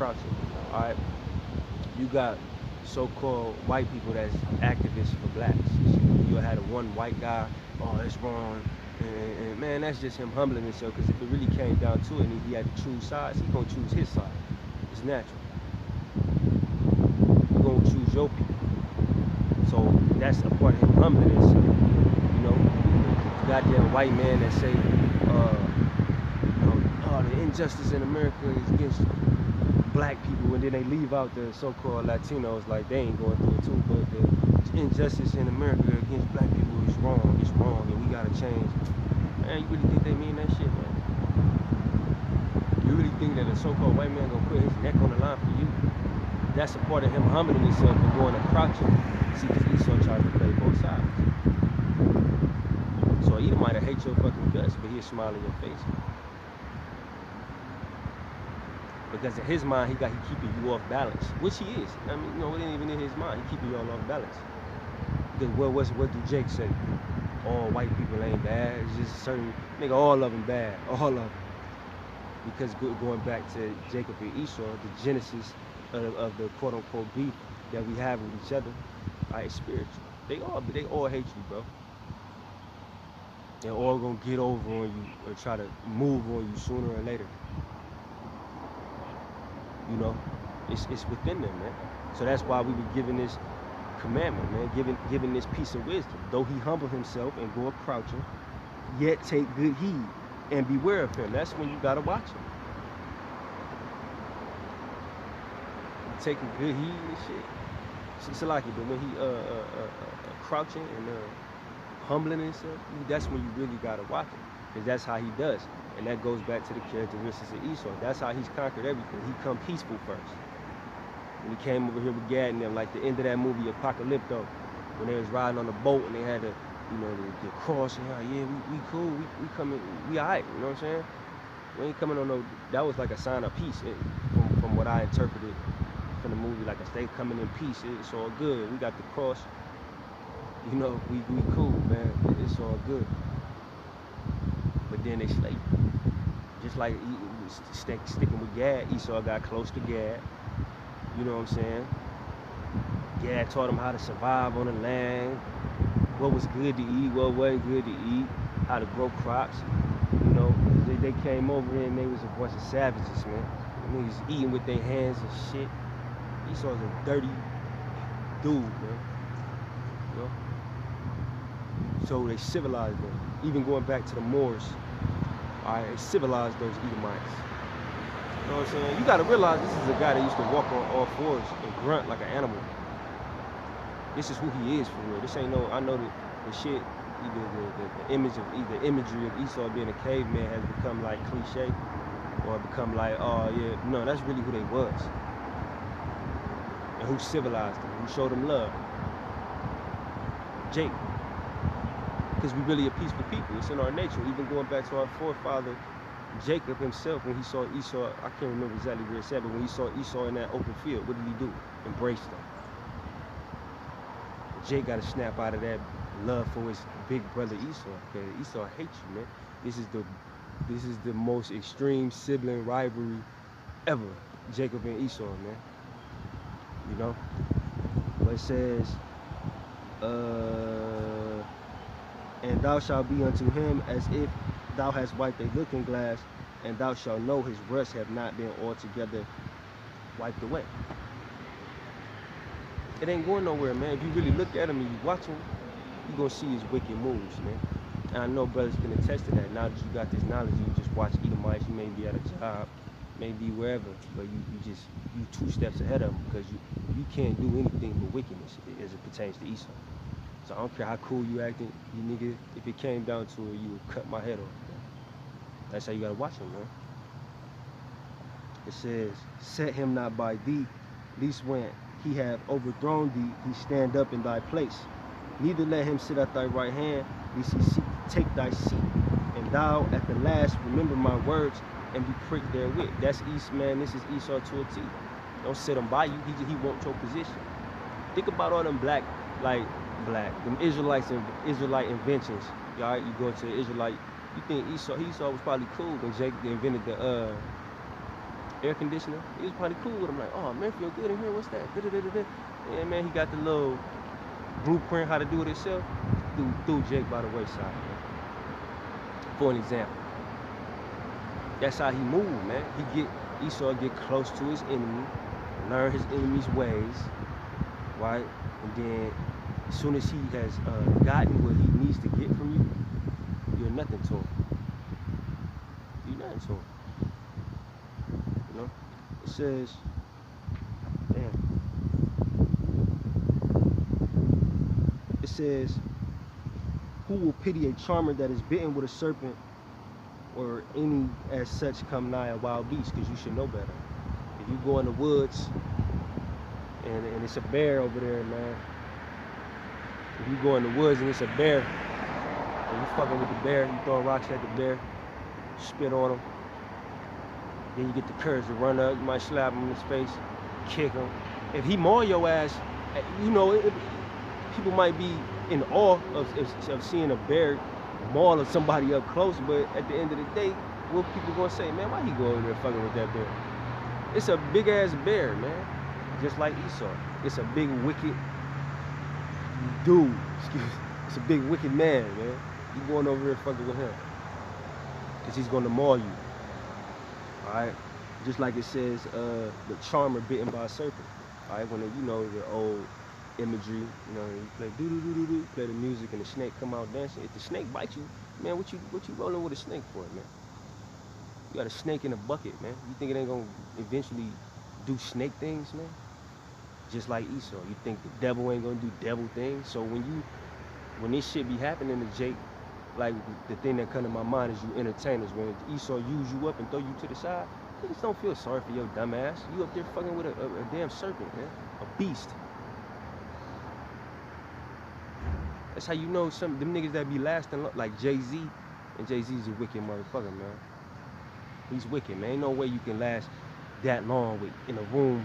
crouching. All right, you got so-called white people that's activists for blacks. You had a one white guy, oh, it's wrong. And man, that's just him humbling himself. Because if it really came down to it and he had to choose sides, he gonna choose his side. It's natural. You gonna choose your people. So that's a part of him humbling himself. You know, the goddamn white man that say, oh, the injustice in America is against black people, and then they leave out the so-called Latinos like they ain't going through it too. But the injustice in America against black people is wrong. It's wrong, and we gotta change. Man, you really think they mean that shit, man? You really think that a so-called white man gonna put his neck on the line for you? That's a part of him humbling himself and going and crouching. See, because Esau tries to play both sides. So Edom might have hate your fucking guts, but he'll smile in your face. Because in his mind, he keeping you off balance, which he is. I mean, you know, it ain't even in his mind. He keeping you all off balance. Because what do Jake say? All white people ain't bad. It's just certain, nigga, all of them bad. All of them. Because going back to Jacob and Esau, the genesis of the quote-unquote beef that we have with each other, right, spiritual. They all hate you, bro. They're all gonna get over on you or try to move on you sooner or later. You know, it's within them, man. So that's why we were given this commandment, man, given this piece of wisdom. Though he humble himself and go up crouching, yet take good heed and beware of him. That's when you gotta watch him. Taking good heed and shit. It's like it, but when he crouching and humbling himself, that's when you really gotta watch him, because that's how he does. And that goes back to the characteristics of Esau. That's how he's conquered everything. He come peaceful first. When he came over here with Gad and them, like the end of that movie Apocalypto, when they was riding on the boat and they had the, you know, the cross and yeah, we cool, we coming, we alright, you know what I'm saying? We ain't coming on no, that was like a sign of peace from what I interpreted from the movie. Like, they coming in peace, it's all good. We got the cross, you know, we cool, man, it's all good. But then they slay. Just like sticking with Gad, Esau got close to Gad. You know what I'm saying? Gad taught him how to survive on the land, what was good to eat, what wasn't good to eat, how to grow crops. You know, they came over here and they was a bunch of savages, man. Niggas eating with their hands and shit. Esau's a dirty dude, man. You know? So they civilized them. Even going back to the Moors, all right, they civilized those Edomites. You know what I'm saying? You gotta realize this is a guy that used to walk on all fours and grunt like an animal. This is who he is for real. This ain't no, I know that the shit, either the imagery of Esau being a caveman has become like cliche, or become like, oh yeah, no, that's really who they was. And who civilized them, who showed them love. Jake. Because we really a peaceful people. It's in our nature. Even going back to our forefather, Jacob himself, when he saw Esau, I can't remember exactly where it said, but when he saw Esau in that open field, what did he do? Embraced him. Jake got to snap out of that love for his big brother Esau. Okay, Esau hates you, man. This is the most extreme sibling rivalry ever. Jacob and Esau, man. You know? But it says, and thou shalt be unto him as if thou hast wiped a looking glass, and thou shalt know his rust have not been altogether wiped away. It ain't going nowhere, man. If you really look at him and you watch him, you're going to see his wicked moves, man. And I know brothers can attest to that. Now that you got this knowledge, you just watch Edomites, you may be at a job, maybe wherever, but you 2 steps ahead of them, because you can't do anything but wickedness as it pertains to Esau. So I don't care how cool you acting, you nigga, if it came down to it, you would cut my head off, man. That's how you gotta watch him, man. It says, set him not by thee, least when he have overthrown thee, he stand up in thy place. Neither let him sit at thy right hand, lest he take thy seat. And thou at the last remember my words and be pricked therewith. That's East, man. This is Esau to a T. Don't sit him by you. He wants your position. Think about all them them Israelite inventions. All right, you go to the Israelite. You think Esau was probably cool when Jacob invented air conditioner. He was probably cool with him, like, oh man, feel good in here. What's that? Da-da-da-da-da. And man, he got the little blueprint how to do it himself. Threw Jake by the wayside, man. For an example, that's how he moved, man. Esau get close to his enemy, learn his enemy's ways, right? And then as soon as he has gotten what he needs to get from you, you're nothing to him. You're nothing to him. You know? It says, damn. It says, who will pity a charmer that is bitten with a serpent, or any as such come nigh a wild beast? Because you should know better. If you go in the woods and it's a bear over there, man. If you go in the woods and it's a bear, and you fucking with the bear, you throwing rocks at the bear, spit on him, then you get the courage to run up, you might slap him in his face, kick him. If he maul your ass, you know, people might be in awe of seeing a bear maul somebody up close, but at the end of the day, what people gonna say, man, why he go over there fucking with that bear? It's a big ass bear, man. Just like Esau. It's a big wicked dude. Excuse me. It's a big wicked man, man. You going over there fucking with him. Cause he's gonna maul you. Alright? Just like it says, the charmer bitten by a serpent. Alright, when you know the old imagery, you know, you play do play the music and the snake come out dancing. If the snake bites you, man, what you rolling with a snake for, man? You got a snake in a bucket, man. You think it ain't gonna eventually do snake things, man? Just like Esau. You think the devil ain't gonna do devil things? So when this shit be happening to Jake, like the thing that come to my mind is you entertainers. When Esau use you up and throw you to the side, you just don't feel sorry for your dumb ass. You up there fucking with a damn serpent, man. A beast. That's how you know some them niggas that be lasting, like Jay-Z. And Jay-Z's a wicked motherfucker, man. He's wicked, man. Ain't no way you can last that long in a room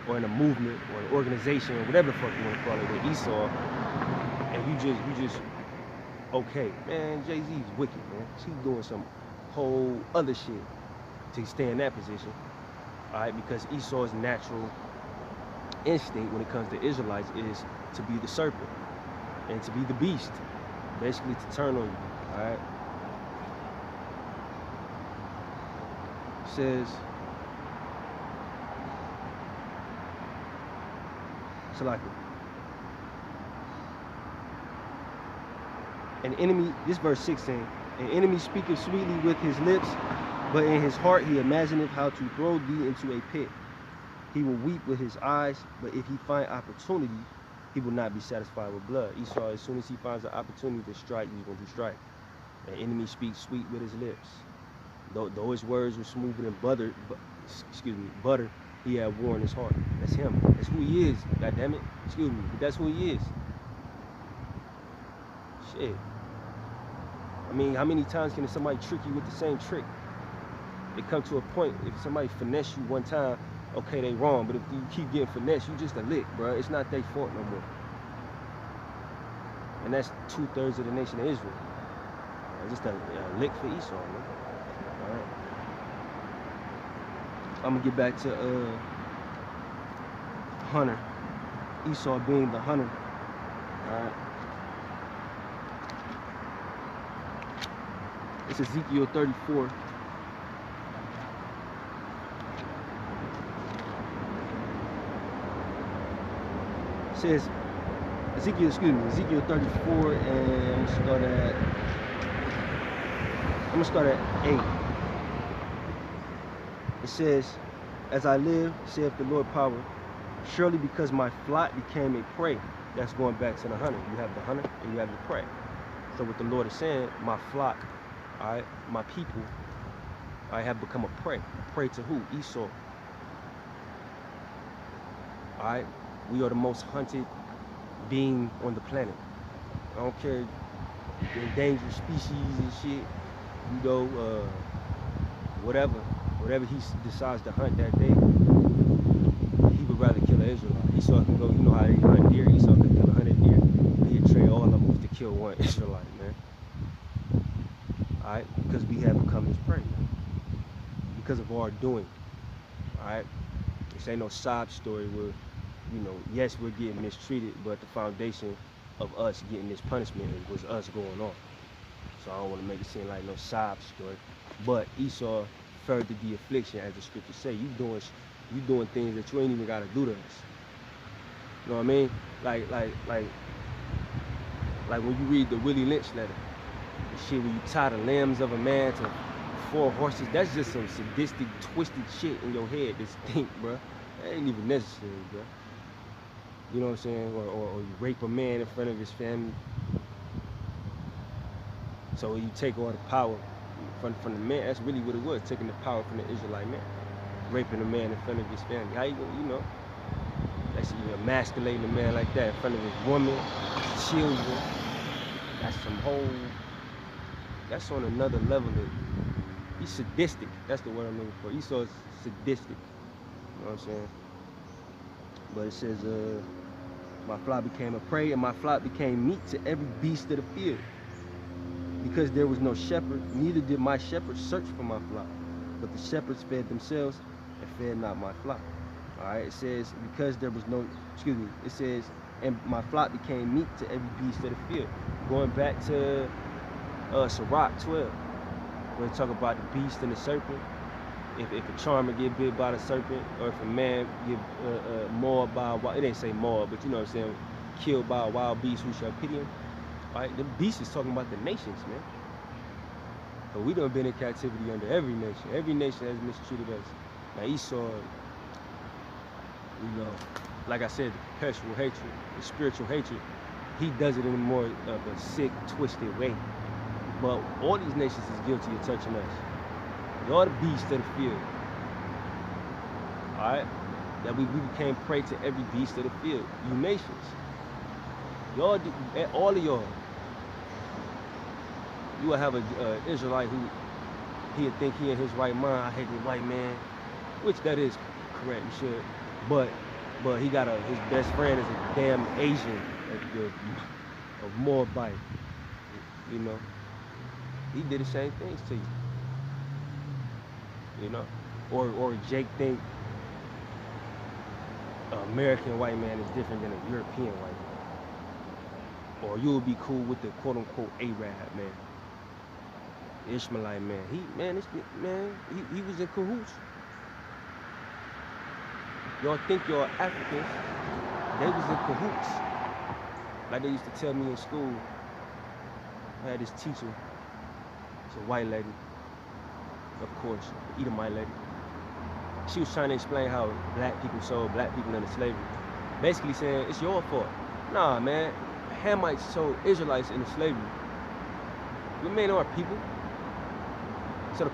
or in a movement or an organization or whatever the fuck you want to call it with Esau, and you just okay, man. Jay-Z's wicked, man. He's doing some whole other shit to stay in that position, all right? Because Esau's natural instinct when it comes to Israelites is to be the serpent and to be the beast, basically to turn on you, all right? It says, an enemy, this verse 16, an enemy speaketh sweetly with his lips, but in his heart he imagineth how to throw thee into a pit. He will weep with his eyes, but if he find opportunity, he will not be satisfied with blood. Esau, as soon as he finds an opportunity to strike, he's going to strike. An enemy speaks sweet with his lips. Though his words were smoother than butter, he had war in his heart. That's him. That's who he is. God damn it. Excuse me. But that's who he is. Shit. I mean, how many times can somebody trick you with the same trick? It come to a point, if somebody finesse you one time, okay, they wrong. But if you keep getting finesse, you just a lick, bro. It's not their fault no more. And that's 2/3 of the nation of Israel. Just a lick for Esau, man. All right. I'm gonna get back to hunter. Esau being the hunter. All right. It's Ezekiel 34. It says Ezekiel 34, and I'm gonna start at 8. It says, as I live, saith the Lord power, surely because my flock became a prey. That's going back to the hunter. You have the hunter and you have the prey. So what the Lord is saying, my flock, all right, my people, I have become a prey. A prey to who? Esau. All right, we are the most hunted being on the planet. I don't care the endangered species and shit, you know, whatever he decides to hunt that day, he would rather kill an Israelite. Esau can go, you know how they hunt deer, Esau can kill 100 deer, he'd train all of them to kill one Israelite, man. Alright, because we have become his prey, because of our doing. All right, this ain't no sob story where, you know, yes, we're getting mistreated, but the foundation of us getting this punishment was us going on. So I don't want to make it seem like no sob story. But Esau furthered the affliction, as the scriptures say. You doing things that you ain't even gotta do to us. You know what I mean? Like when you read the Willie Lynch letter, the shit where you tie the limbs of a man to 4 horses, that's just some sadistic, twisted shit in your head that stink, bro. That ain't even necessary, bro. You know what I'm saying? Or you rape a man in front of his family. So you take all the power from the man. That's really what it was, taking the power from the Israelite man. Raping a man in front of his family. How you know? That's you emasculating a man like that in front of his woman, his children. That's on another level. He's sadistic. That's the word I'm looking for. Esau's sadistic. You know what I'm saying? But it says, my flock became a prey, and my flock became meat to every beast of the field. Because there was no shepherd, neither did my shepherds search for my flock. But the shepherds fed themselves and fed not my flock. All right, it says, because there was no, it says, and my flock became meat to every beast of the field. Going back to Sirach 12, where they talk about the beast and the serpent. If a charmer get bit by the serpent, or if a man get mauled by a wild, it ain't say mauled, but you know what I'm saying, killed by a wild beast, who shall pity him? All right, the beast is talking about the nations, man. But we done been in captivity under every nation. Every nation has mistreated us. Now Esau, you know, like I said, the perpetual hatred, the spiritual hatred, he does it in more of a sick, twisted way. But all these nations is guilty of touching us. Y'all the beast of the field. All right? That we became prey to every beast of the field. You nations. Y'all, all of y'all. You will have an Israelite who he'll think he in his right mind. I hate the white man, which that is correct. You should, but he got his best friend is a damn Asian, a Moabite. You know, he did the same things to you. You know, or Jake think an American white man is different than a European white man. Or you'll be cool with the quote unquote Arab man. Ishmaelite man. He was in cahoots. Y'all think y'all Africans, they was in cahoots. Like they used to tell me in school. I had this teacher, it's a white lady, of course, an Edomite lady. She was trying to explain how black people sold black people into slavery. Basically saying, it's your fault. Nah, man, Hamites sold Israelites into slavery. We made our people. So the